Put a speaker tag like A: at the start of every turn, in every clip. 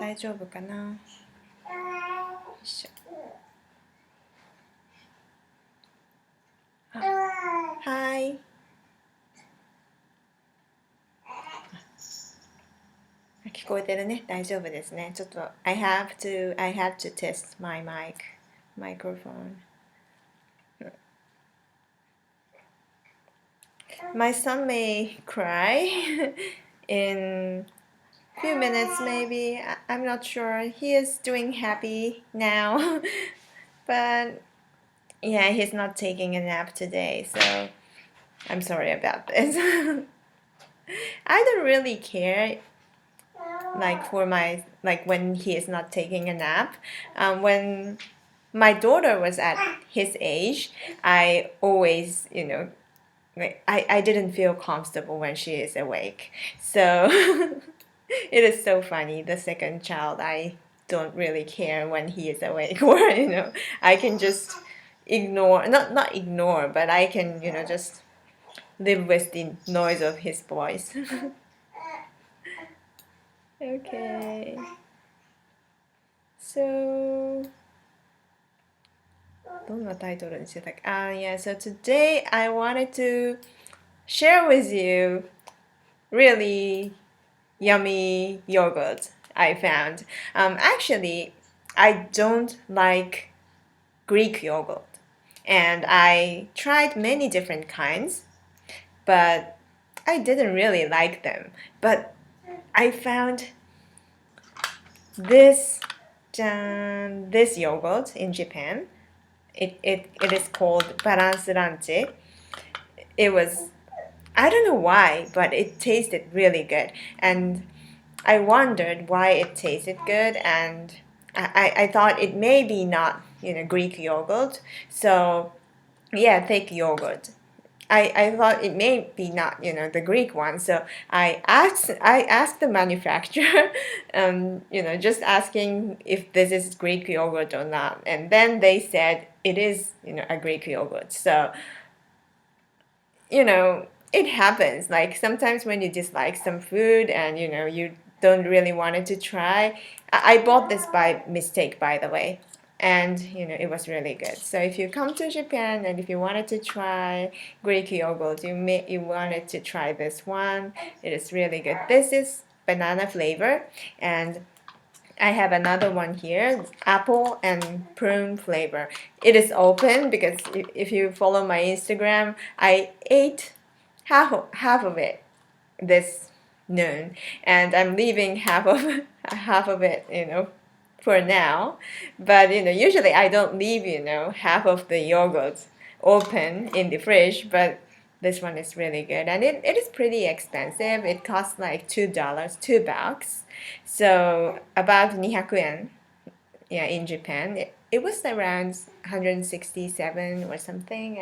A: 大丈夫かな。よいしょ。はい。聞こえてるね。大丈夫ですね。ちょっと I have to test my microphone. My son may cry in few minutes maybe. I'm not sure. He is doing happy now. But yeah, he's not taking a nap today, so I'm sorry about this. I don't really care like for my like when he is not taking a nap. When my daughter was at his age, I always, like I didn't feel comfortable when she is awake. So it is so funny. The second child, I don't really care when he is awake, or I can just ignore, not ignore, but I can just live with the noise of his voice. Okay. So どんなタイトルにしてたっけ? Yeah, so today I wanted to share with you really yummy yogurt I found. Actually, I don't like Greek yogurt, and I tried many different kinds, but I didn't really like them. But I found this yogurt in Japan. It is called balance ranchi. It was, I don't know why, but it tasted really good. And I wondered why it tasted good, and I thought it may be not, Greek yogurt. So, yeah, thick yogurt. I thought it may be not, the Greek one. So I asked the manufacturer, just asking if this is Greek yogurt or not. And then they said it is, a Greek yogurt. So, it happens. Like sometimes when you dislike some food and, you don't really want it to try. I bought this by mistake, by the way. And it was really good. So if you come to Japan and if you wanted to try Greek yogurt, you wanted to try this one. It is really good. This is banana flavor, and I have another one here, apple and prune flavor. It is open because if you follow my Instagram, I ate half of it this noon, and I'm leaving half of it, for now. But usually I don't leave half of the yogurt open in the fridge, but this one is really good, and it is pretty expensive. It costs like $2, $2. So about 200 yen, yeah, in Japan. It was around 167 or something.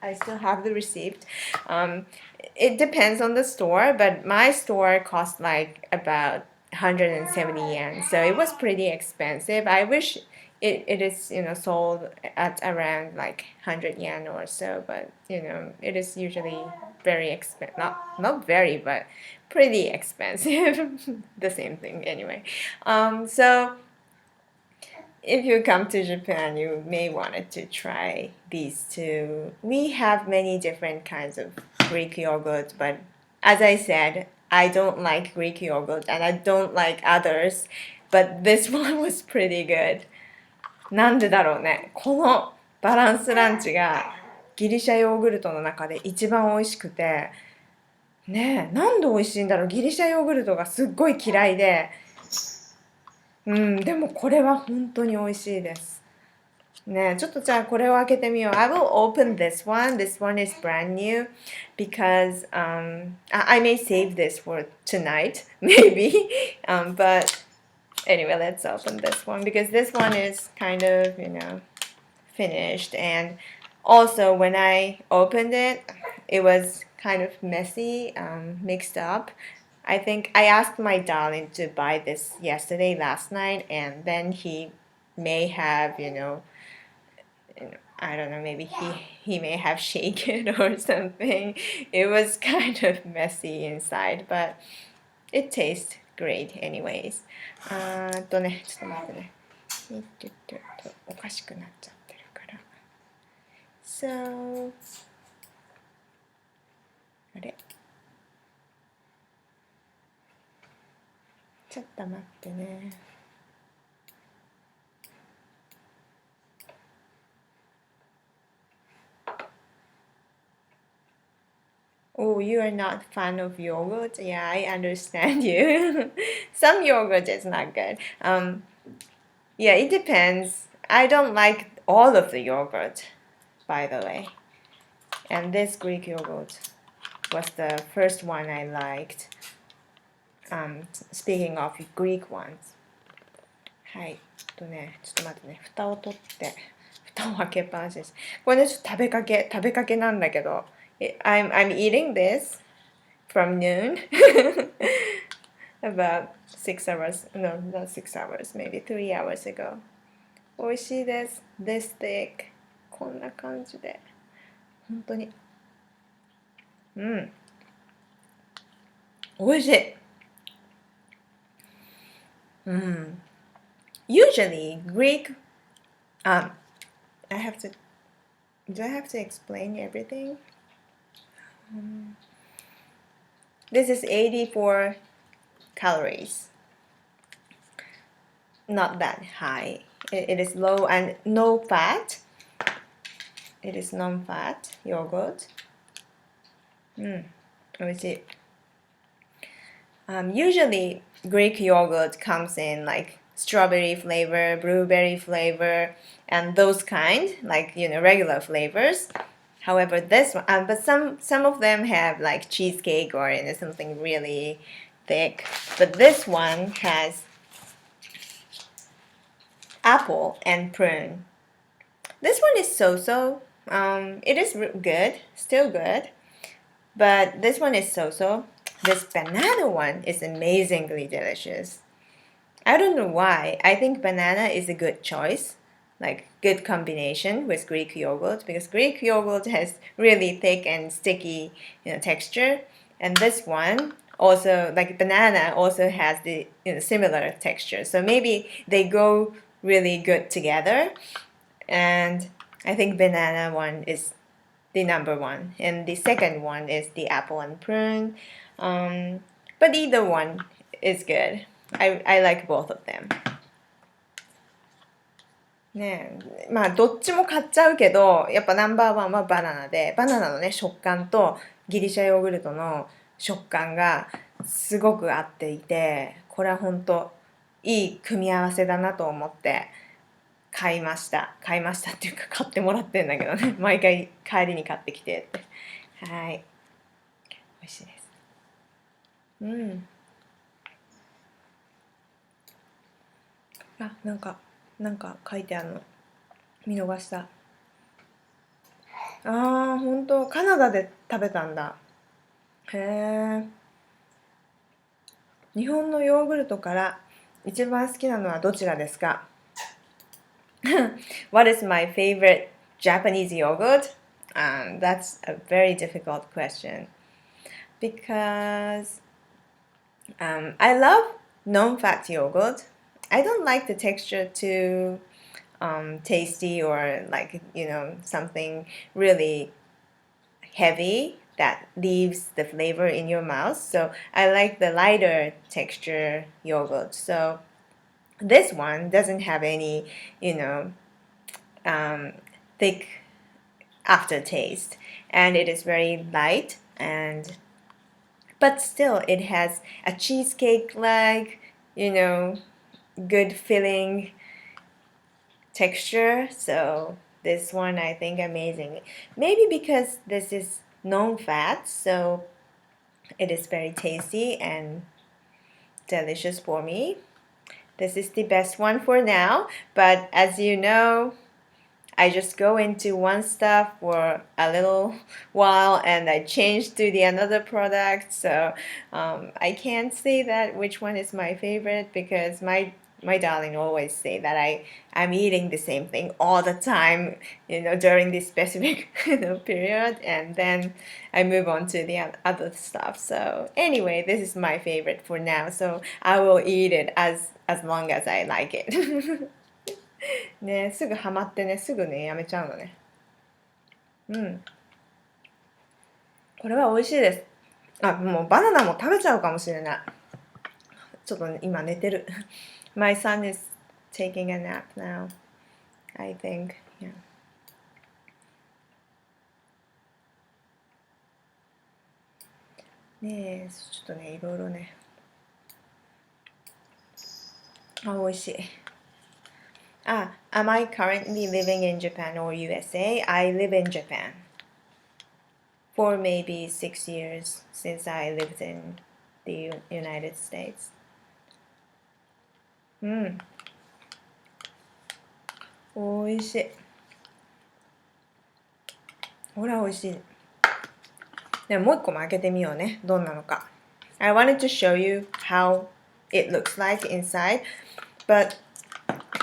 A: I still have the receipt. It depends on the store, but my store cost like about 170 yen, so it was pretty expensive. I wish it is sold at around like 100 yen or so, but it is usually very expensive. Not very, but pretty expensive. The same thing anyway. So if you come to Japan, you may want to try these two. We have many different kinds of Greek yogurt, but as I said, I don't like Greek yogurt and I don't like others, but this one was pretty good. なんでだろうね。このバランスランチがギリシャヨーグルトの中で一番美味しくて、ねえ、なんで美味しいんだろう。ギリシャヨーグルトがすっごい嫌いで、でもこれは本当に美味しいです。ね、ちょっとじゃあこれを開けてみよう。I will open this one. This one is brand new because I may save this for tonight, maybe. But anyway, let's open this one because this one is kind of, finished. And also when I opened it, it was kind of messy, mixed up. I think I asked my darling to buy this last night, and then he may have, I don't know, maybe he may have shaken or something. It was kind of messy inside, but it tastes great anyways. ちょっと待ってね。おかしくなっちゃってるから。So あれちょっと待ってね。Oh, you are not fan of yogurt? Yeah, I understand you. Some yogurt is not good. Yeah, it depends. I don't like all of the yogurt, by the way. And this Greek yogurt was the first one I liked. Speaking of Greek ones. はい。ちょっと待ってね。蓋を取って、蓋を開けっぱなしです。これね、ちょっと食べかけなんだけど、I'm eating this from noon. About 6 hours, no, not 6 hours, maybe 3 hours ago. 美味しいです。This thick. こんな感じで。本当に。美味しい。Usually Greek, I have to, do I have to explain everything? This is 84 calories. Not that high. It is low and no fat. It is non-fat yogurt. 美味しい。Usually Greek yogurt comes in like strawberry flavor, blueberry flavor, and those kind, like regular flavors. However, this one, but some of them have like cheesecake or something really thick. But this one has apple and prune. This one is so-so. It is good, still good, but this one is so-so. This banana one is amazingly delicious. I don't know why. I think banana is a good choice, like good combination with Greek yogurt, because Greek yogurt has really thick and sticky texture, and this one also, like banana, also has the similar texture. So maybe they go really good together, and I think banana one is the number one, and the second one is the apple and prune. But either one is good. I like both of them. ねえ、まあどっちも買っちゃうけど、やっぱナンバーワンはバナナで、バナナのね食感とギリシャヨーグルトの食感がすごく合っていて、これは本当いい組み合わせだなと思って買いました。買いましたっていうか買ってもらってんだけどね。毎回帰りに買ってきてって。はい。美味しいです。あ、なんか書いてあるの。見逃した。本当カナダで食べたんだ。へえ。日本のヨーグルトから一番好きなのはどちらですか？ What is my favorite Japanese yogurt? That's a very difficult question because I love non-fat yogurt. I don't like the texture too tasty or like something really heavy that leaves the flavor in your mouth. So I like the lighter texture yogurt. So this one doesn't have any thick aftertaste, and it is very light, and but still it has a cheesecake like good filling texture. So this one I think amazing. Maybe because this is non-fat, so it is very tasty and delicious for me. This is the best one for now, but as you know, I just go into one stuff for a little while and I change to the another product. So I can't say that which one is my favorite because my my darling always say that I'm eating the same thing all the time, during this specific period, and then I move on to the other stuff. So anyway, this is my favorite for now. So I will eat it as long as I like it. ね、すぐハマってね、すぐね、やめちゃうのね。うん。これは美味しいです。あ、もうバナナも食べちゃうかもしれない。ちょっと今寝てる。My son is taking a nap now, I think. Yeah. ねえ、ちょっとね、いろいろね。あ、美味しい。Am I currently living in Japan or USA? I live in Japan for maybe 6 years since I lived in the United States. うん。美味しい。ほら、美味しい。でももう一個も開けてみようね。どんなのか。I wanted to show you how it looks like inside, but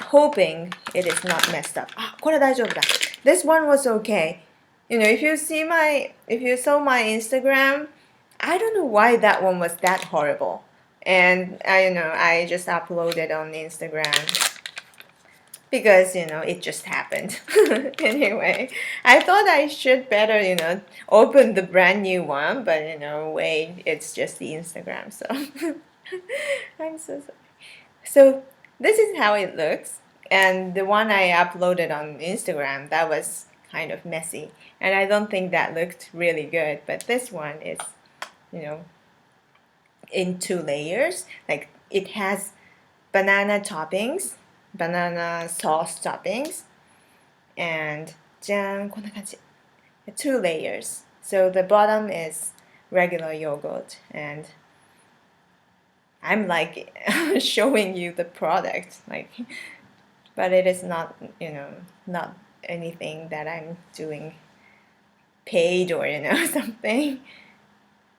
A: hoping it is not messed up. あ、これ大丈夫だ。This one was okay. If you saw my Instagram, I don't know why that one was that horrible. And I just uploaded on Instagram because it just happened. Anyway, I thought I should better open the brand new one, but wait, it's just the Instagram, so I'm so sorry. So this is how it looks, and the one I uploaded on Instagram, that was kind of messy, and I don't think that looked really good, but this one is in 2 layers. Like, it has banana toppings, banana sauce toppings, and じゃん、こんな感じ。2 layers. So the bottom is regular yogurt, and I'm like showing you the product, but it is not, not anything that I'm doing paid or something.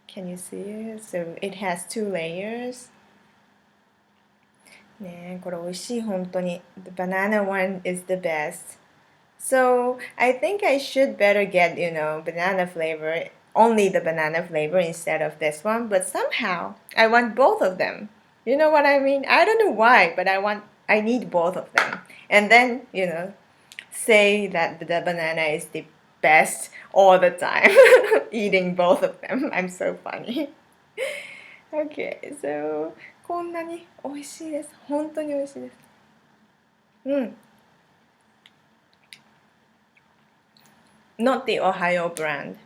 A: Can you see it? So it has 2 layers. ねえ、これ美味しい、本当に。The banana one is the best. So I think I should better get, banana flavor, only the banana flavor instead of this one, but somehow I want both of them. You know what I mean? I don't know why, but I need both of them. And then, say that the banana is the best all the time, eating both of them. I'm so funny. Okay, so こんなに美味しいです。本当に美味しいです。うん。Not the Ohio brand.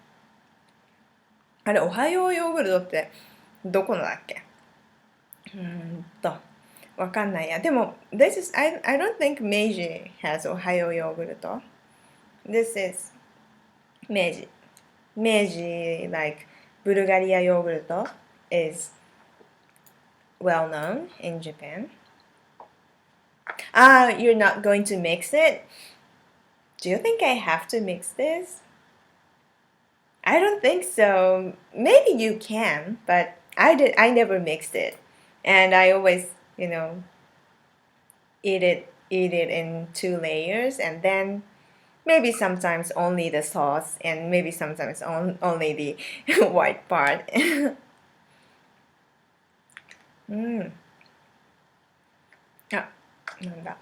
A: あれ、オハイオヨーグルトってどこのだっけ？わかんないや。でも、I don't think Meiji has Ohio yogurt. This is Meiji. Meiji, like Bulgaria yogurt, is well known in Japan. You're not going to mix it? Do you think I have to mix this? I don't think so. Maybe you can, but I never mixed it. And I always, eat it in 2 layers, and then maybe sometimes only the sauce, and maybe sometimes only the white part. うん。あ、なんだ。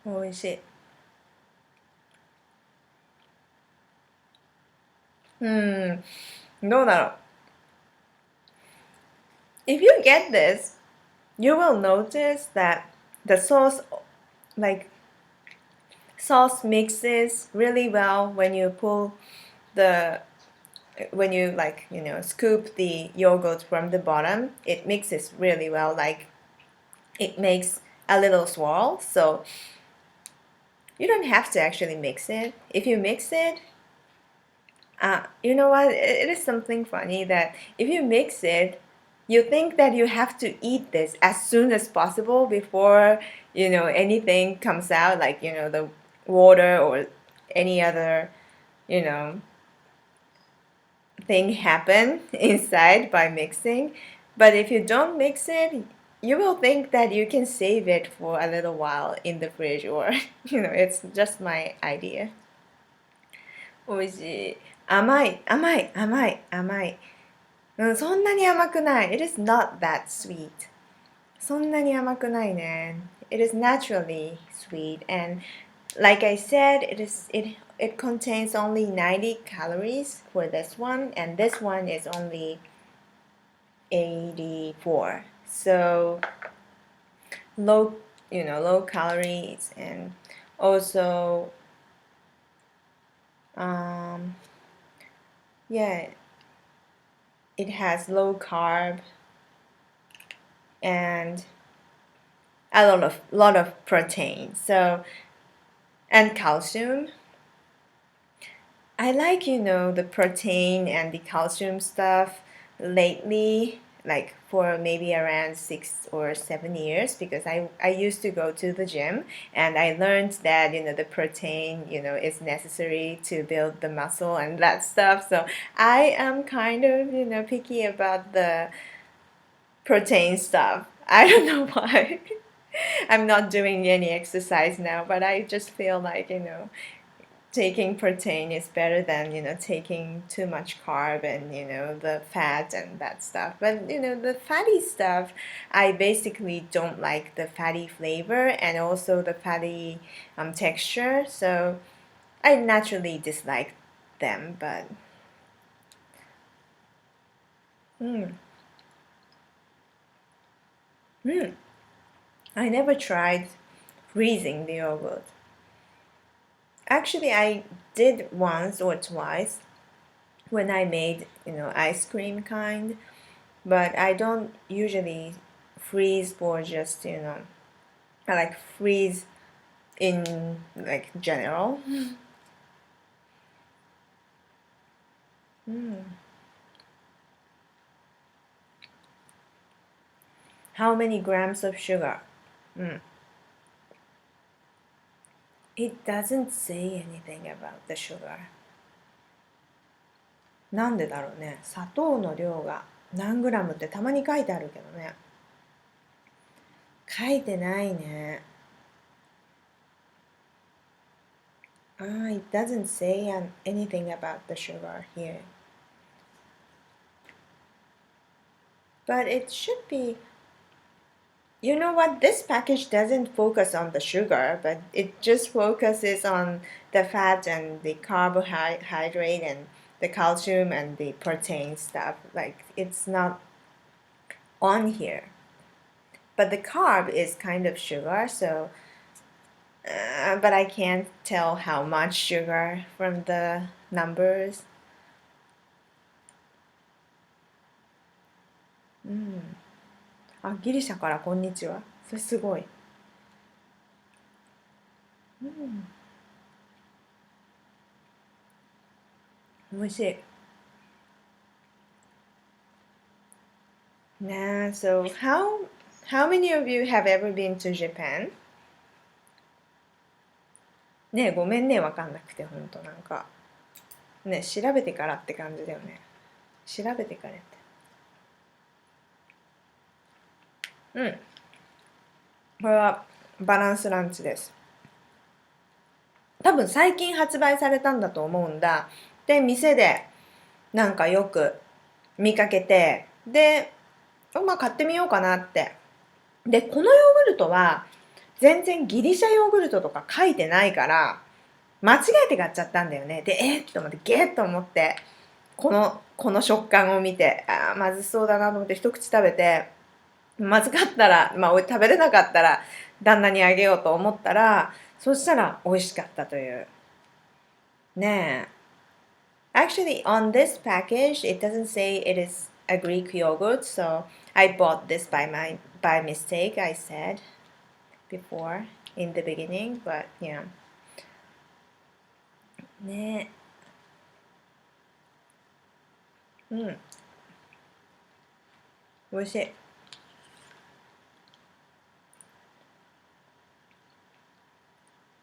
A: 美味しい。どうだろう。If you get this, you will notice that the sauce mixes really well when you scoop the yogurt from the bottom. It mixes really well, like it makes a little swirl, so you don't have to actually mix it. If you mix it, you know what, it is something funny that if you mix it, you think that you have to eat this as soon as possible before, anything comes out, like, the water or any other, thing happen inside by mixing. But if you don't mix it, you will think that you can save it for a little while in the fridge or it's just my idea. 美味しい。甘い、甘い、甘い、甘い。そんなに甘くない。It is not that sweet. そんなに甘くないね。It is naturally sweet and like I said, it contains only 90 calories for this one and this one is only 84. So low calories and also yeah, it has low carb and a lot of protein. So and calcium. I like the protein and the calcium stuff lately, like for maybe around 6 or 7 years, because I used to go to the gym and I learned that the protein is necessary to build the muscle and that stuff. So I am kind of picky about the protein stuff. I don't know why. I'm not doing any exercise now, but I just feel like taking protein is better than taking too much carb and the fat and that stuff. But the fatty stuff, I basically don't like the fatty flavor and also the fatty texture, so I naturally dislike them. But I never tried freezing the yogurt. Actually, I did once or twice when I made, ice cream kind, but I don't usually freeze for just, I like freeze in like general. How many grams of sugar? It doesn't say anything about the sugar. なんでだろうね。砂糖の量が何グラムってたまに書いてあるけどね。書いてないね。It doesn't say anything about the sugar here. But it should be. You know what? This package doesn't focus on the sugar, but it just focuses on the fat and the carbohydrate and the calcium and the protein stuff. Like it's not on here. But the carb is kind of sugar, so but I can't tell how much sugar from the numbers. ギリシャからこんにちは。それすごい。美味しい。ね、so how many of you have ever been to Japan? ねえ、ごめんね、わかんなくて、ほんとなんか。ね、調べてからって感じだよね。調べてからって。これはバランスランチです。多分最近発売されたんだと思うんだ。で、店でなんかよく見かけて、で、まあ買ってみようかなって。で、このヨーグルトは全然ギリシャヨーグルトとか書いてないから、間違えて買っちゃったんだよね。で、と思って、ゲッと思って、この食感を見て、まずそうだなと思って一口食べて、まずかったら、食べれなかったら旦那にあげようと思ったら、そしたら美味しかったという。ねえ。Actually, on this package, it doesn't say it is a Greek yogurt, so I bought this by mistake, I said before in the beginning, but yeah. ねえ。美味しい。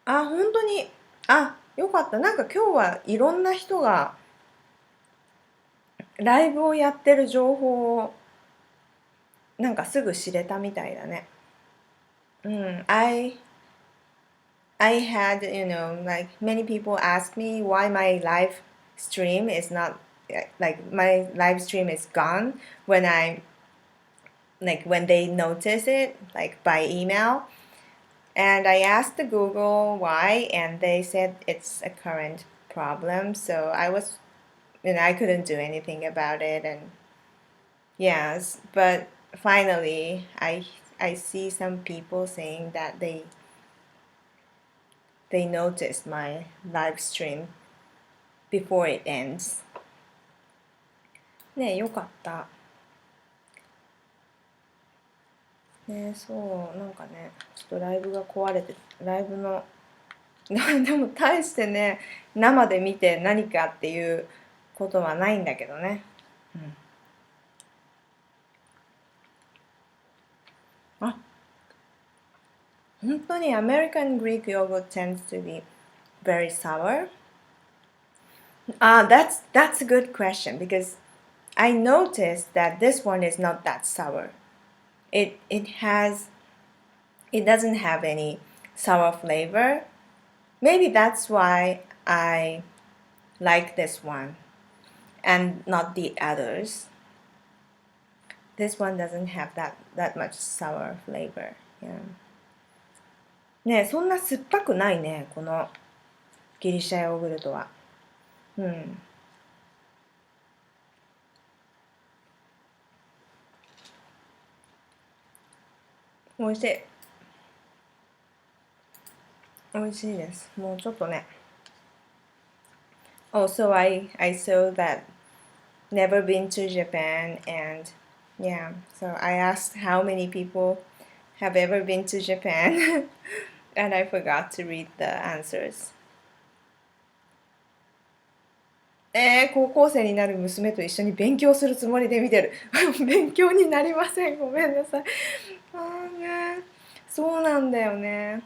A: 本当に。よかった。なんか今日はいろんな人がライブをやってる情報をなんかすぐ知れたみたいだね。I had, like many people ask me why my live stream is not like my live stream is gone when when they notice it like by email. And I asked the Google why, and they said it's a current problem. So I couldn't do anything about it. And yes, but finally, I see some people saying that they noticed my live stream before it ends. ねえ、よかった。ねえ、そう、なんかね、ちょっとライブが壊れて、ライブの、でも大してね、生で見て何かっていうことはないんだけどね。あ、本当に American Greek yogurt tends to be very sour. That's a good question because I noticed that this one is not that sour. It doesn't have any sour flavor. Maybe that's why I like this one and not the others. This one doesn't have that much sour flavor. Yeah. ねえ、そんな酸っぱくないね、このギリシャヨーグルトは。うん。美味しい。美味しいです。もうちょっとね。Also, I saw that never been to Japan and yeah, so I asked how many people have ever been to Japan and I forgot to read the answers. 高校生になる娘と一緒に勉強するつもりで見てる。勉強になりません。ごめんなさい。ね、そうなんだよね。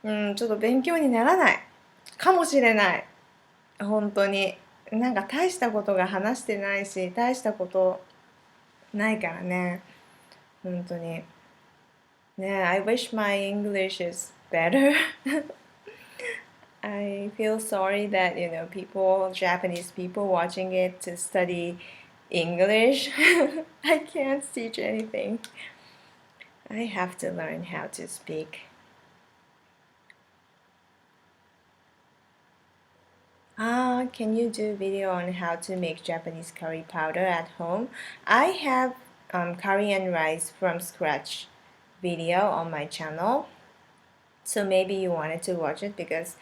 A: ちょっと勉強にならない。かもしれない。本当に。なんか大したことが話してないし、大したことないからね。本当に。ね、I wish my English is better. I feel sorry that, Japanese people watching it to study English. I can't teach anything. I have to learn how to speak. Can you do video on how to make Japanese curry powder at home? I have curry and rice from scratch video on my channel. So maybe you wanted to watch it because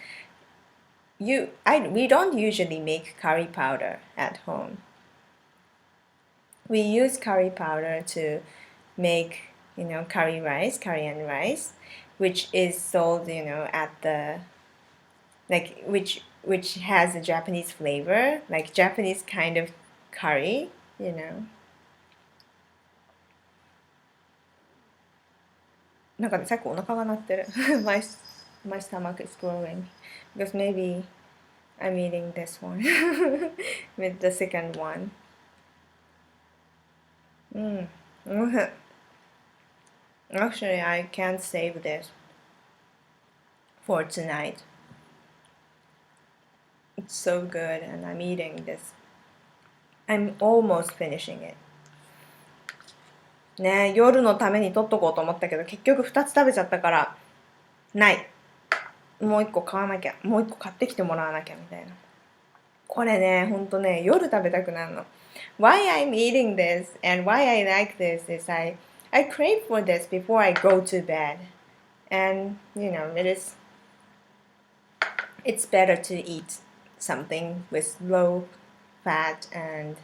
A: we don't usually make curry powder at home. We use curry powder to make, curry and rice, which is sold, at the which has a Japanese flavor, like Japanese kind of curry. なんかね、さっきお腹が鳴ってる。my stomach is growing because maybe I'm eating this one with the second one. Actually, I can't save this for tonight. It's so good and I'm eating this. I'm almost finishing it. ねえ、夜のために取っとこうと思ったけど結局2つ食べちゃったからない。もう1個買わなきゃ。もう1個買ってきてもらわなきゃみたいな。これね、ほんとね、夜食べたくなるの。Why I'm eating this and why I like this is I crave for this before I go to bed. And, it's better to eat something with low fat and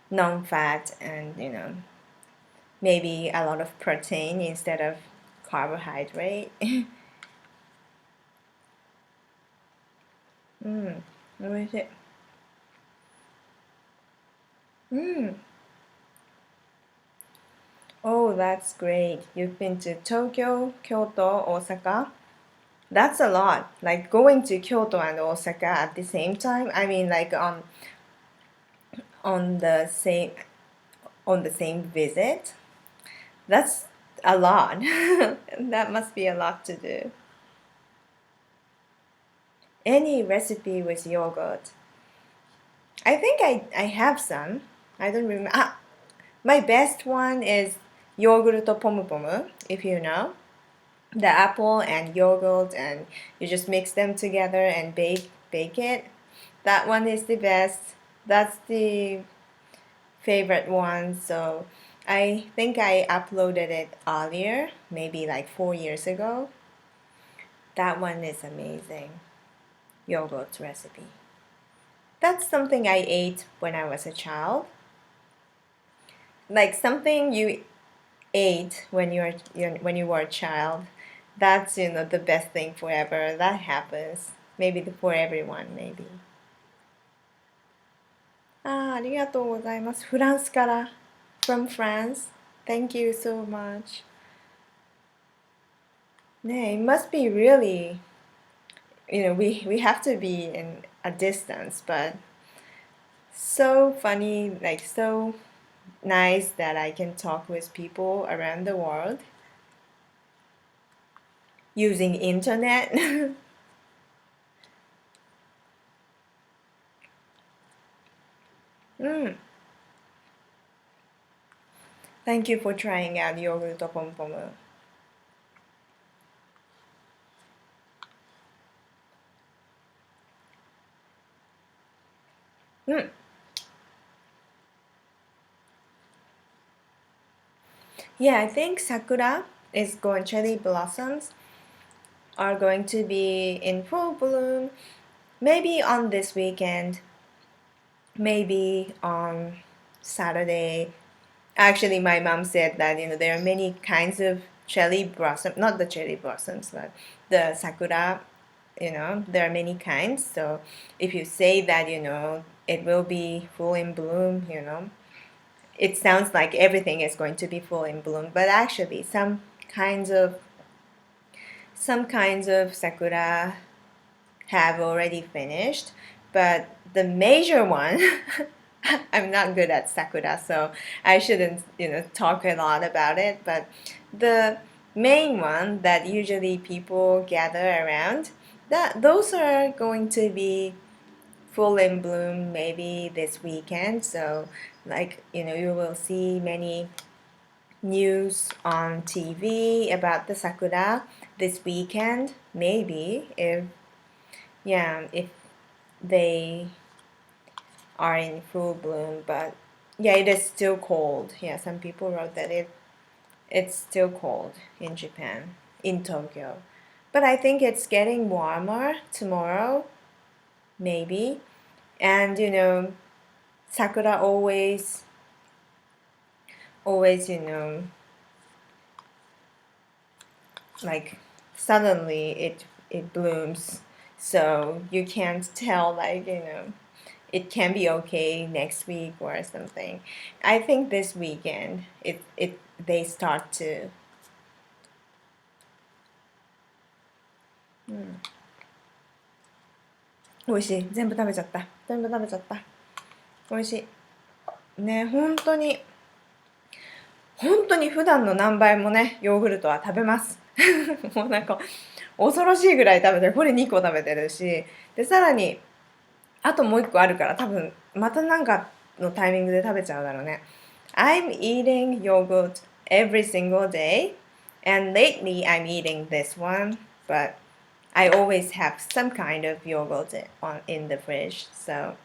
A: non-fat and, maybe a lot of protein instead of carbohydrate. 美味しい。Oh, that's great. You've been to Tokyo, Kyoto, Osaka. That's a lot. Like going to Kyoto and Osaka at the same time. I mean, like on the same visit. That's a lot. That must be a lot to do. Any recipe with yogurt? I think I have some. I don't remember. My best one is yogurt pomu pomu, if you know. The apple and yogurt, and you just mix them together and bake it. That one is the best. That's the favorite one. So I think I uploaded it earlier, maybe like 4 years ago. That one is amazing. Yogurt recipe. That's something I ate when I was a child. Like something you ate when when you were a child. That's the best thing forever. That happens. Maybe for everyone, maybe. ありがとうございます。フランスから。From France. Thank you so much. It must be really, we have to be in a distance, but so funny, like so nice that I can talk with people around the world using internet. Thank you for trying out yogurt pom pom. Yeah, I think cherry blossoms are going to be in full bloom. Maybe on this weekend, maybe on Saturday. Actually, my mom said that there are many kinds of cherry blossom, not the cherry blossoms, but the sakura. There are many kinds. So if you say that it will be full in bloom, it sounds like everything is going to be full in bloom. But actually, some kinds of sakura have already finished, but the major one. I'm not good at sakura, so I shouldn't, talk a lot about it. But the main one that usually people gather around, those are going to be full in bloom maybe this weekend. So, you will see many news on TV about the sakura this weekend. Maybe if they are in full bloom, but it is still cold. Some people wrote that it's still cold in Japan, in Tokyo. But I think it's getting warmer tomorrow, maybe. And sakura always, like suddenly it blooms. So you can't tell, it can be okay next week or something. I think this weekend they start to. 美味しい。全部食べちゃった。美味しい。ね、本当に普段の何倍もね、ヨーグルトは食べます。もうなんか恐ろしいぐらい食べてる。これ2個食べてるし、でさらにあともう1個あるから多分またなんかのタイミングで食べちゃうだろうね。I'm eating yogurt every single day, and lately I'm eating this one, but I always have some kind of yogurt in the fridge, so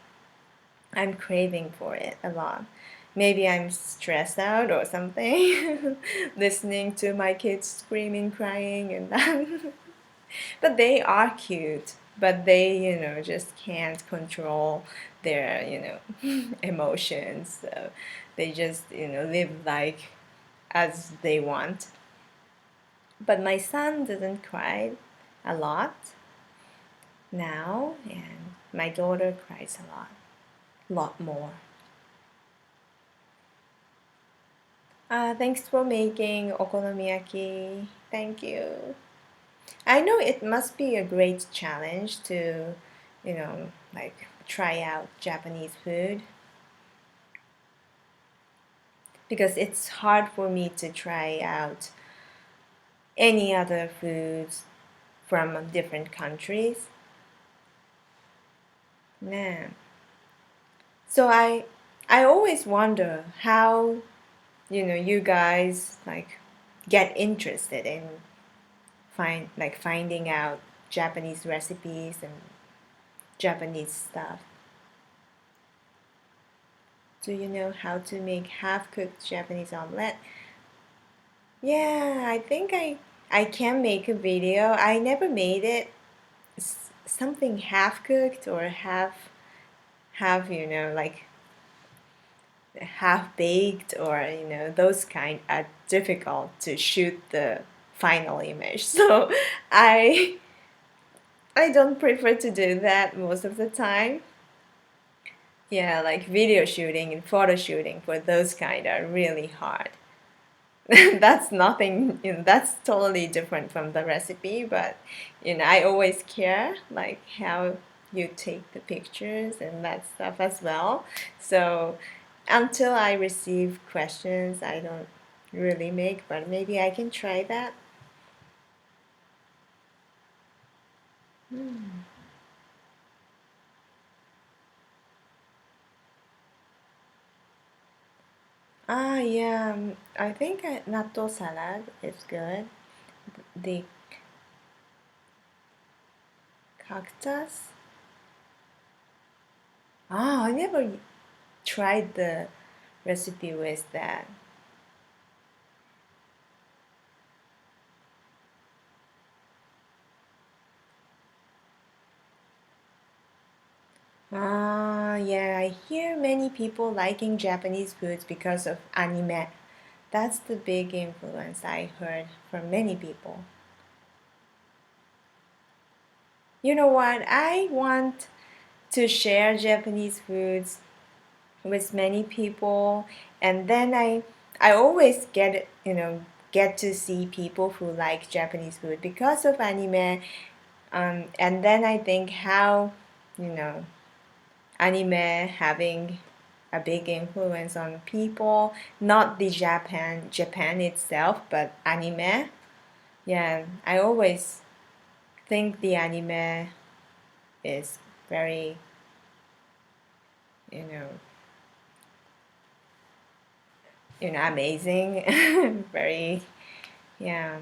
A: I'm craving for it a lot. Maybe I'm stressed out or something, listening to my kids screaming, crying, and that. But they are cute, but they, just can't control their, emotions. So they just, live like as they want. But my son doesn't cry a lot now, and my daughter cries a lot more. Thanks for making okonomiyaki. Thank you. I know it must be a great challenge to, try out Japanese food. because it's hard for me to try out any other foods from different countries. Yeah. So I always wonder how, you guys like get interested in finding out Japanese recipes and Japanese stuff. Do you know how to make half-cooked Japanese omelette? Yeah, I think I can make a video. I never made it. Something half-cooked or half, like half-baked, or those kind are difficult to shoot the final image. So I I don't prefer to do that most of the time. Yeah, like video shooting and photo shooting for those kind are really hard. That's nothing, that's totally different from the recipe, but I always care like how you take the pictures and that stuff as well. So until I receive questions, I don't really make, but maybe I can try that. Yeah, I think natto salad is good. The cactus. I never tried the recipe with that. Yeah, I hear many people liking Japanese foods because of anime. That's the big influence I heard from many people. You know what? I want to share Japanese foods with many people, and then I always get to see people who like Japanese food because of anime. And then I think how you know anime having a big influence on people, not the Japan itself, but anime. Yeah, I always think the anime is very, you know, amazing, very, yeah,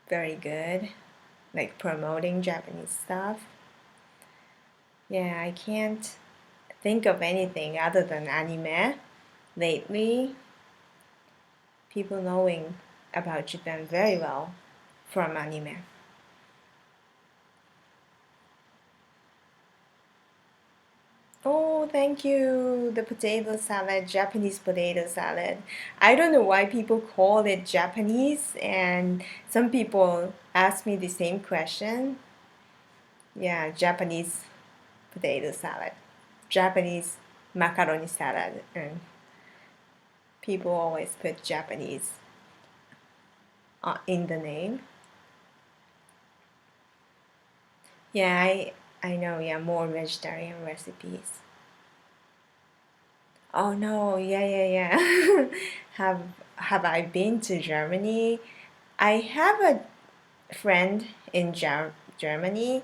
A: very good, like promoting Japanese stuff. Yeah, I can't think of anything other than anime lately. People knowing about Japan very well from anime. Oh, thank you. The potato salad, Japanese potato salad. I don't know why people call it Japanese, and some people ask me the same question. Yeah, Japanese potato salad, Japanese macaroni salad, and people always put Japanese in the name. Yeah, I know. Yeah, more vegetarian recipes. Oh no, yeah. Have have I been to Germany? I have a friend in Germany,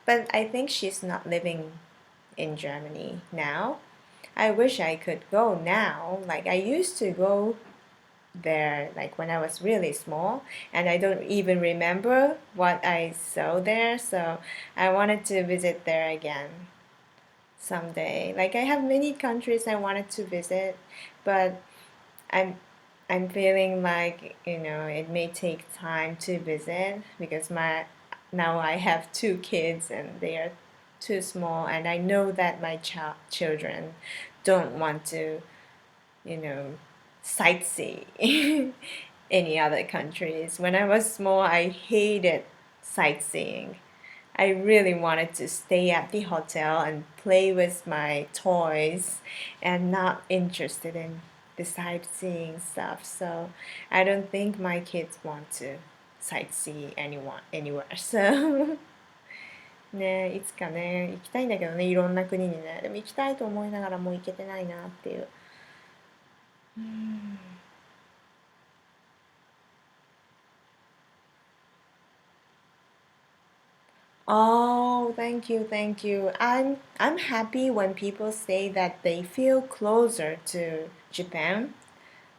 A: but I think she's not living in Germany now. I wish I could go now. Like I used to go there like when I was really small, and I don't even remember what I saw there, so I wanted to visit there again someday. Like I have many countries I wanted to visit, but I'm I'm feeling like it may take time to visit because my now I have two kids and they are too small, and I know that my children don't want to you know sightsee any other countries. When I was small, I hated sightseeing. I really wanted to stay at the hotel and play with my toys and not interested in the sightseeing stuff. So I don't think my kids want to sightsee anywhere. So ね、いつかね、行きたいんだけどね、いろんな国にね。でも行きたいと思いながらもう行けてないなっていう。Oh, thank you, thank you. I'm happy when people say that they feel closer to Japan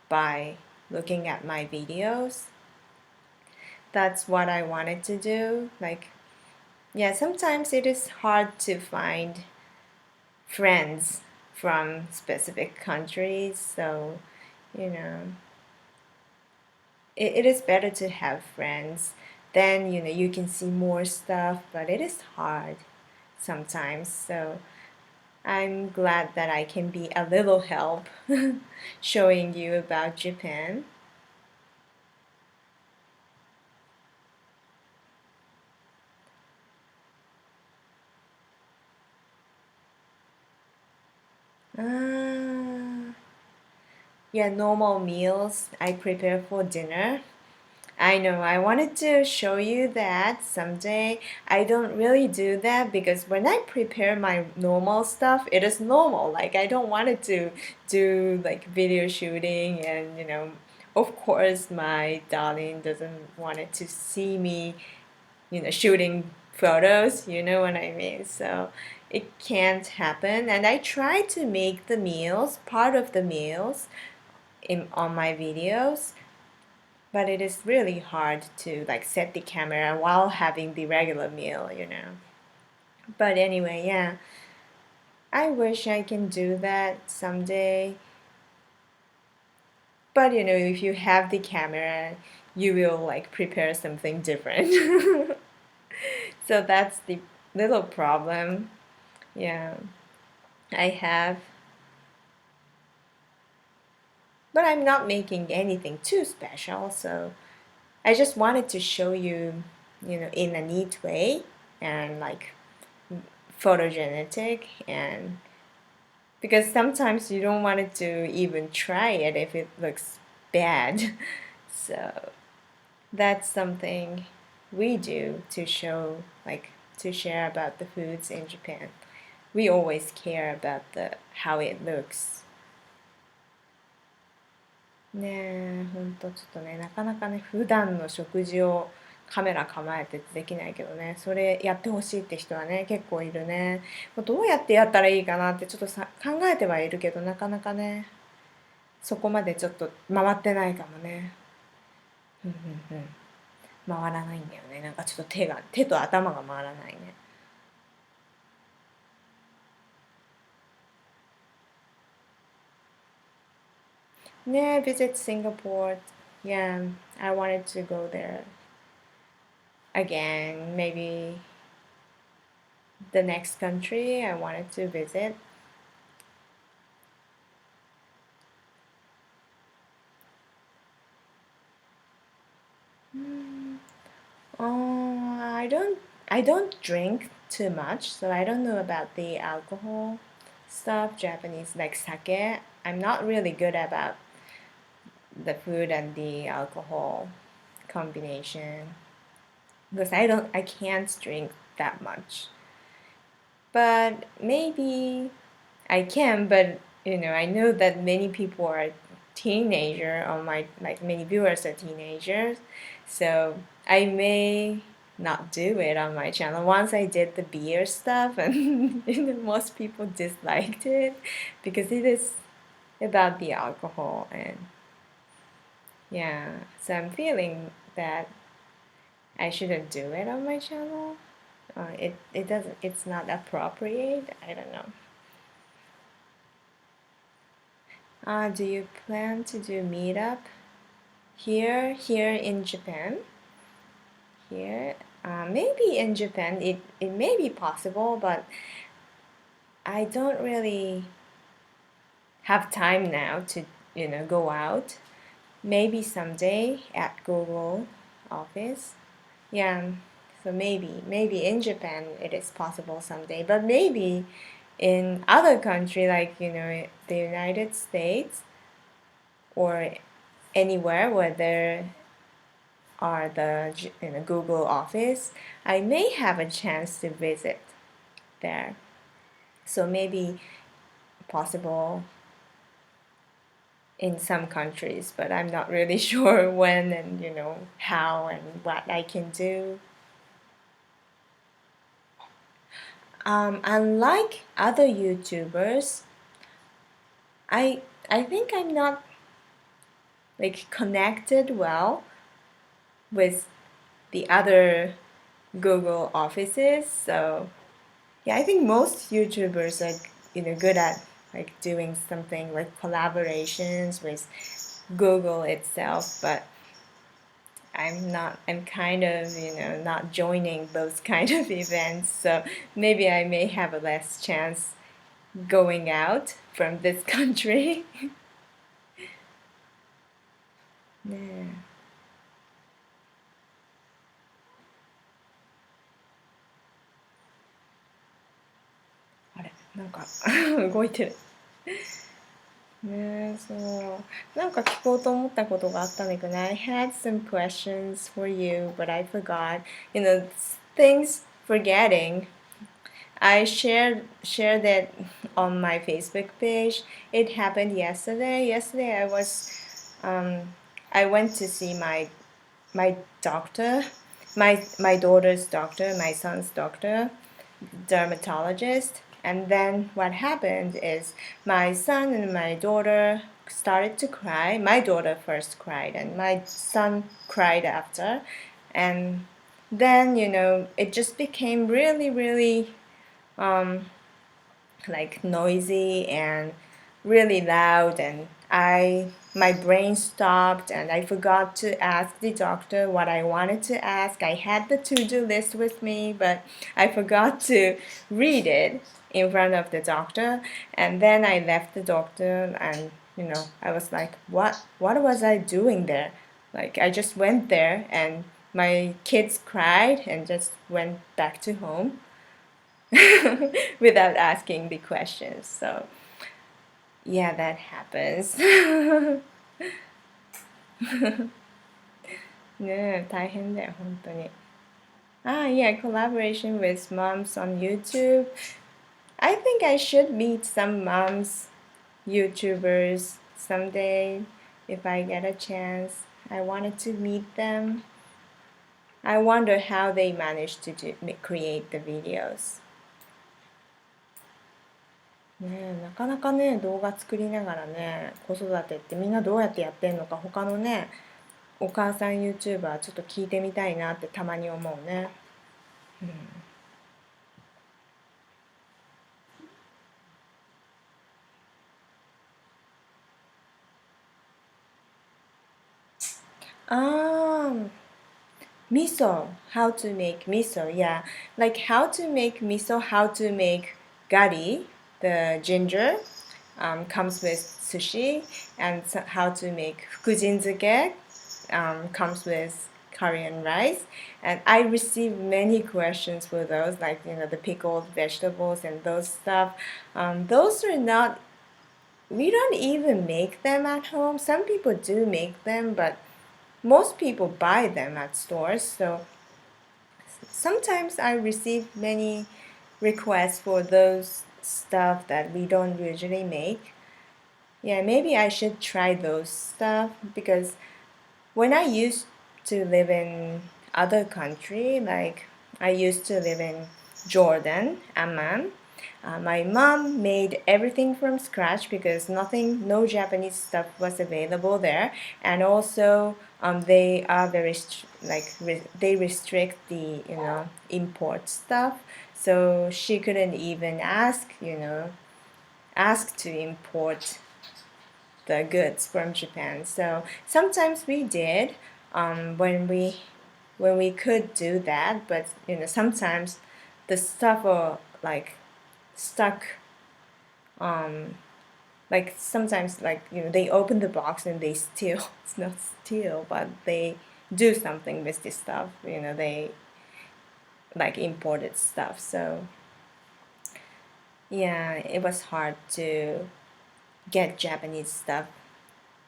A: by looking at my videos. That's what I wanted to do. Like, yeah, sometimes it is hard to find friends from specific countries, so you know, it is better to have friends. Then, you can see more stuff, but it is hard sometimes. So I'm glad that I can be a little help showing you about Japan. Ah, yeah, normal meals I prepare for dinner. I know, I wanted to show you that someday. I don't really do that because when I prepare my normal stuff, it is normal. Like, I don't want it to do like video shooting, and of course, my darling doesn't want it to see me, shooting photos, you know what I mean? So it can't happen. And I try to make the meals, part of the meals, on my videos, but it is really hard to like set the camera while having the regular meal. But anyway, yeah, I wish I can do that someday. But if you have the camera, you will like prepare something different. So that's the little problem. Yeah, I have. But I'm not making anything too special, so I just wanted to show you, in a neat way and like photogenic, and because sometimes you don't want it to even try it if it looks bad. So that's something we do to show, like, to share about the foods in Japan. We always care about the how it looks. ねえ、ほんとちょっとね、なかなかね、普段の食事をカメラ構えてできないけどね、それやってほしいって人はね、結構いるね。どうやってやったらいいかなってちょっと考えてはいるけど、なかなかね、そこまでちょっと回ってないかもね。うんうんうん。回らないんだよね。なんかちょっと手と頭が回らないね。ね、visit Singapore. Yeah, I wanted to go there again. Maybe the next country I wanted to visit. I don't drink too much, so I don't know about the alcohol stuff. Japanese like sake. I'm not really good about the food and the alcohol combination because I can't drink that much. But maybe I can, but I know that many people are teenager, or my like many viewers are teenagers, so I may not do it on my channel. Once I did the beer stuff, and most people disliked it because it is about the alcohol, and yeah, so I'm feeling that I shouldn't do it on my channel. It doesn't, it's not appropriate. I don't know. Do you plan to do meetup here in Japan? Here, maybe in Japan it may be possible, but I don't really have time now to go out. Maybe someday at Google office. Yeah, so maybe in Japan it is possible someday, but maybe in other country like the United States or anywhere where there are the Google office, I may have a chance to visit there. So maybe possible in some countries, but I'm not really sure when and how and what I can do. Unlike other YouTubers, I think I'm not like connected well with the other Google offices. So yeah, I think most YouTubers are good at like doing something like collaborations with Google itself, but I'm not. I'm kind of not joining those kind of events. So maybe I may have a less chance going out from this country. ねえ。あれ、なんか動いてる。ねえ、そう。なんか聞こうと思ったことがあったんだけどね。I had some questions for you, but I forgot. Things forgetting. I shared it on my Facebook page. It happened yesterday. Yesterday I went to see my doctor, my daughter's doctor, my son's doctor, dermatologist. And then what happened is my son and my daughter started to cry. My daughter first cried, and my son cried after. And then, it just became really, really like noisy and really loud, and my brain stopped and I forgot to ask the doctor what I wanted to ask. I had the to-do list with me, but I forgot to read it in front of the doctor. And then I left the doctor, and I was like, what was I doing there? Like, I just went there and my kids cried and just went back to home without asking the questions. So yeah, that happens. ねえ、大変だよ、本当に。Yeah, collaboration with moms on YouTube. I think I should meet some moms YouTubers someday if I get a chance. I wanted to meet them. I wonder how they managed to create the videos. ねえ、なかなかね、動画作りながらね、子育てってみんなどうやってやってんのか、他のね、お母さん YouTuber ちょっと聞いてみたいなってたまに思うね。Miso, how to make miso, yeah. Like how to make miso, how to make gari, the ginger, comes with sushi, and how to make fukujinzuke, comes with Korean rice. And I received many questions for those, like, the pickled vegetables and those stuff. Those are not, we don't even make them at home. Some people do make them, but most people buy them at stores. So sometimes I receive many requests for those stuff that we don't usually make. Yeah, maybe I should try those stuff, because when I used to live in other country, like I used to live in Jordan, Amman, my mom made everything from scratch because no Japanese stuff was available there, and also they are very they restrict the import stuff, so she couldn't even ask to import the goods from Japan. So sometimes we did when we could do that, but sometimes the stuff are like stuck. Like sometimes they open the box and they steal. It's not steal, but they do something with this stuff. They like imported stuff. So yeah, it was hard to get Japanese stuff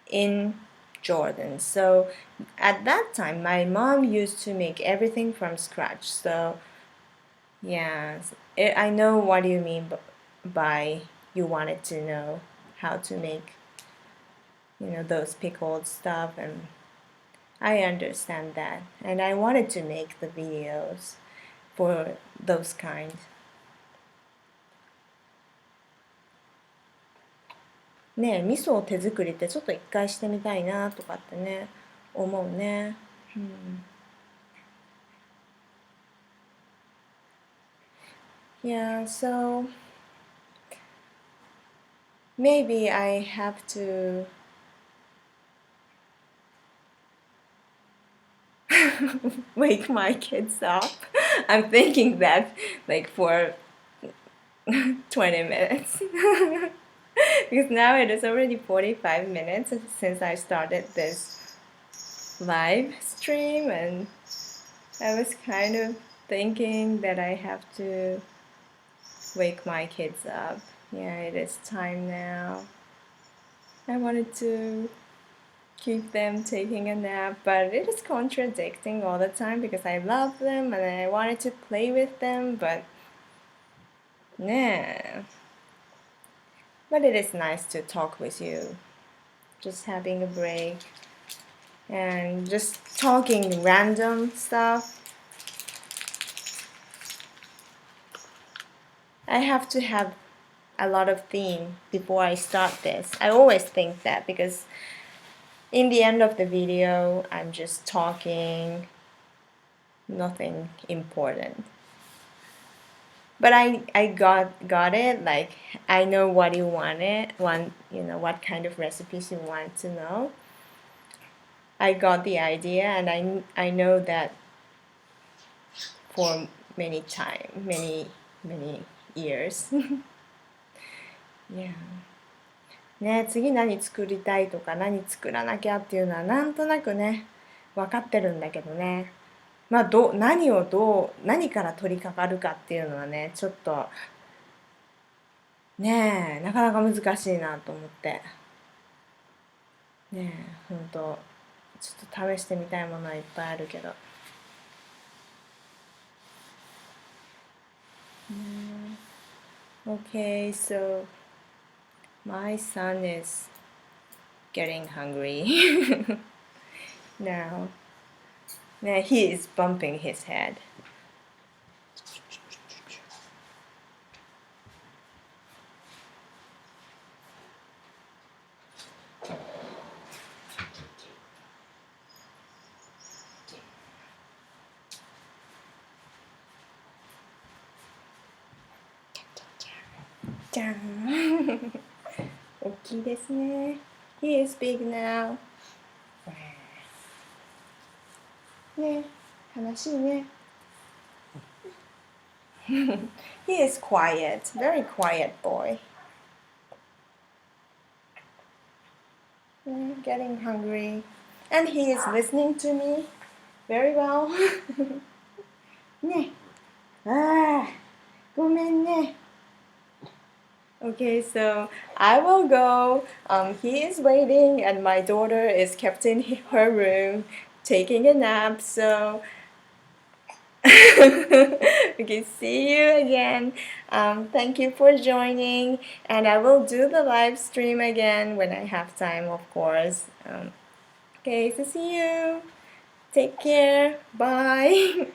A: in Jordan. So at that time, my mom used to make everything from scratch. So yeah, I know what you mean by you wanted to know how to make those pickled stuff, and I understand that, and I wanted to make the videos for those kind. ねえ、味噌を手作りってちょっと一回してみたいなとかってね、思うね。Yeah, so maybe I have to wake my kids up. I'm thinking that like for 20 minutes. Because now it is already 45 minutes since I started this live stream, and I was kind of thinking that I have to wake my kids up. Yeah, it is time now. I wanted to keep them taking a nap, but it is contradicting all the time because I love them and I wanted to play with them, but nah. But it is nice to talk with you, just having a break and just talking random stuff. I have to have a lot of theme before I start this. I always think that because in the end of the video, I'm just talking, nothing important. But I got it. Like I know what you what kind of recipes you want to know. I got the idea, and I know that for many years. Yeah. ね、次何作りたいとか何作らなきゃっていうのはなんとなくね、分かってるんだけどね。まあ何から取り掛かるかっていうのはね、ちょっとねなかなか難しいなと思って。ねほんとちょっと試してみたいものはいっぱいあるけど。Okay, so my son is getting hungry now. Now he is bumping his head. He is big now. ね、悲しいね。He is quiet, very quiet boy. Getting hungry, and he is listening to me very well. ね、ごめんね。Okay, so I will go. He is waiting, and my daughter is kept in her room taking a nap. So, okay, see you again. Thank you for joining, and I will do the live stream again when I have time, of course. Okay, so see you. Take care. Bye.